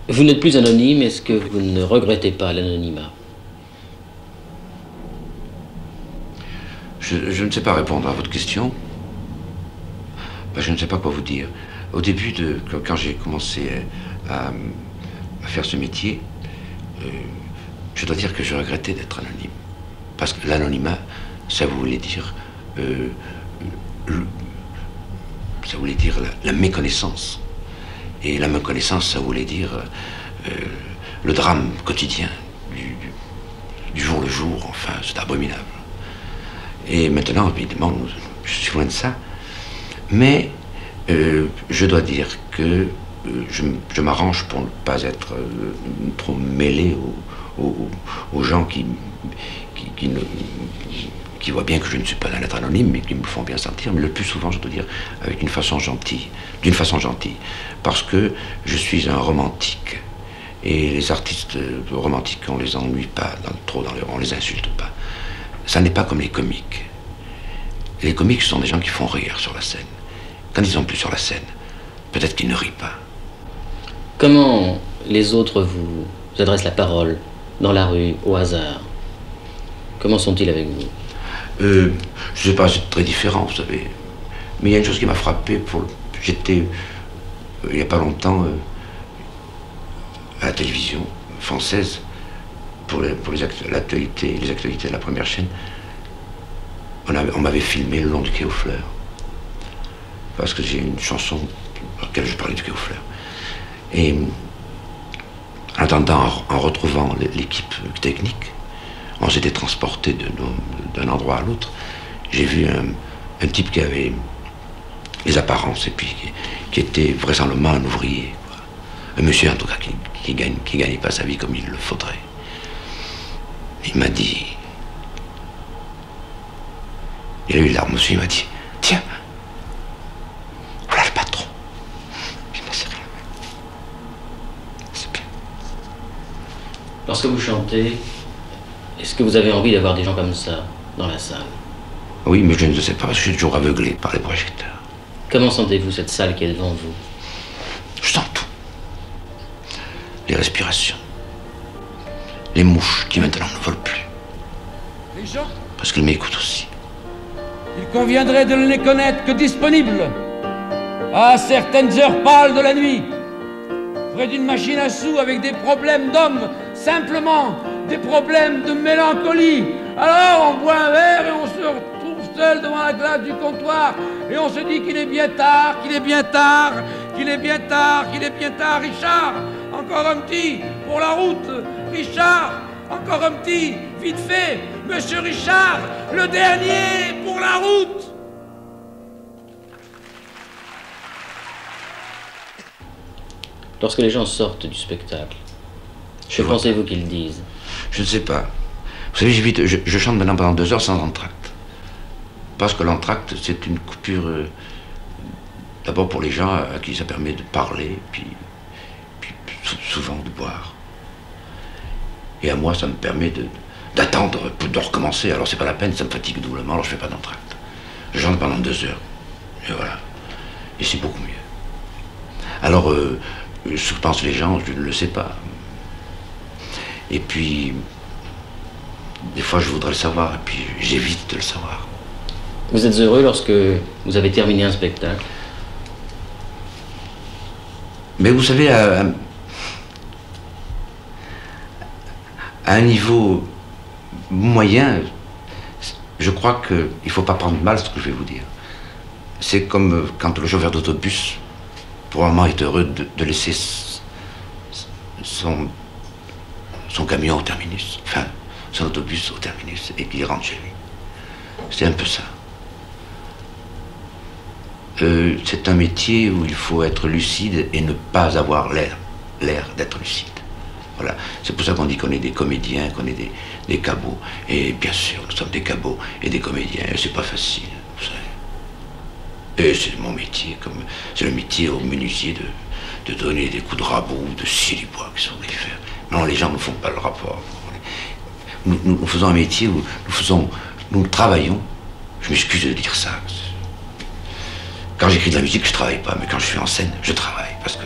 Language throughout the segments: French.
Vous n'êtes plus anonyme, est-ce que vous ne regrettez pas l'anonymat? Je ne sais pas répondre à votre question. Ben, je ne sais pas quoi vous dire. Au début, quand j'ai commencé à faire ce métier, je dois dire que je regrettais d'être anonyme. Parce que l'anonymat, ça voulait dire la méconnaissance. Et la méconnaissance, ça voulait dire le drame quotidien, du jour le jour, enfin, c'est abominable. Et maintenant, évidemment, je suis loin de ça. Mais je dois dire que je m'arrange pour ne pas être trop mêlé aux gens qui voient bien que je ne suis pas un être anonyme, mais qui me font bien sentir, mais le plus souvent, je dois dire, avec une façon gentille, d'une façon gentille, parce que je suis un romantique, et les artistes romantiques, on les ennuie pas on les insulte pas. Ça n'est pas comme les comiques. Les comiques sont des gens qui font rire sur la scène. Quand ils sont plus sur la scène, peut-être qu'ils ne rient pas. Comment les autres vous adressent la parole, dans la rue, au hasard? Comment sont-ils avec vous? Je ne sais pas, c'est très différent, vous savez. Mais il y a une chose qui m'a frappé. J'étais, il n'y a pas longtemps, à la télévision française, pour les actualités de la première chaîne. On m'avait filmé le long du quai aux Fleurs. Parce que j'ai une chanson dans laquelle je parlais du quai aux Fleurs. Et en attendant, en retrouvant l'équipe technique, on s'était transporté d'un endroit à l'autre. J'ai vu un type qui avait les apparences et puis qui était vraisemblablement un ouvrier, quoi. Un monsieur en tout cas qui gagnait pas sa vie comme il le faudrait. Il m'a dit, il a eu les larmes aussi, il m'a dit, tiens, voilà le patron. Je n'en sais rien. C'est bien. Lorsque vous chantez, est-ce que vous avez envie d'avoir des gens comme ça dans la salle? Oui, mais je ne sais pas, parce que je suis toujours aveuglé par les projecteurs. Comment sentez-vous cette salle qui est devant vous? Je sens tout. Les respirations. Les mouches qui maintenant ne volent plus. Les gens? Parce qu'ils m'écoutent aussi. Il conviendrait de ne les connaître que disponibles à certaines heures pâles de la nuit, près d'une machine à sous avec des problèmes d'hommes, simplement des problèmes de mélancolie. Alors on boit un verre et on se retrouve seul devant la glace du comptoir et on se dit qu'il est bien tard, qu'il est bien tard, qu'il est bien tard, qu'il est bien tard. Richard, encore un petit pour la route. Richard, encore un petit, vite fait. Monsieur Richard, le dernier pour la route. Lorsque les gens sortent du spectacle, que pensez-vous qu'ils disent? Je ne sais pas. Vous savez, je chante maintenant pendant 2 heures sans entracte. Parce que l'entracte, c'est une coupure, d'abord pour les gens à qui ça permet de parler, puis souvent de boire. Et à moi, ça me permet d'attendre, de recommencer. Alors c'est pas la peine, ça me fatigue doublement, alors je fais pas d'entracte. Je chante pendant 2 heures. Et voilà. Et c'est beaucoup mieux. Alors, ce que pensent les gens, je ne le sais pas. Et puis, des fois, je voudrais le savoir, et puis j'évite de le savoir. Vous êtes heureux lorsque vous avez terminé un spectacle? Mais vous savez, à un niveau moyen, je crois qu'il ne faut pas prendre mal ce que je vais vous dire. C'est comme quand le chauffeur d'autobus, probablement, est heureux de laisser son camion au terminus, enfin, son autobus au terminus, et qu'il rentre chez lui. C'est un peu ça. C'est un métier où il faut être lucide et ne pas avoir l'air d'être lucide. Voilà. C'est pour ça qu'on dit qu'on est des comédiens, qu'on est des cabots. Et bien sûr, nous sommes des cabots et des comédiens. Et c'est pas facile, vous savez. Et c'est mon métier, comme c'est le métier au menuisier de donner des coups de rabot, de scier du bois, qui sont des fers. Non, les gens ne font pas le rapport. Nous faisons un métier où nous travaillons. Je m'excuse de dire ça. Quand j'écris de la musique, je travaille pas, mais quand je suis en scène, je travaille, parce que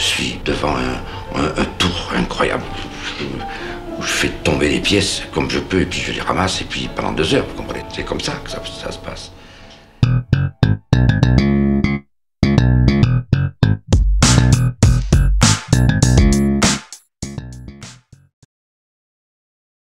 suis devant un tour incroyable. Je fais tomber les pièces comme je peux, et puis je les ramasse, et puis pendant 2 heures, vous comprenez. C'est comme ça que ça se passe.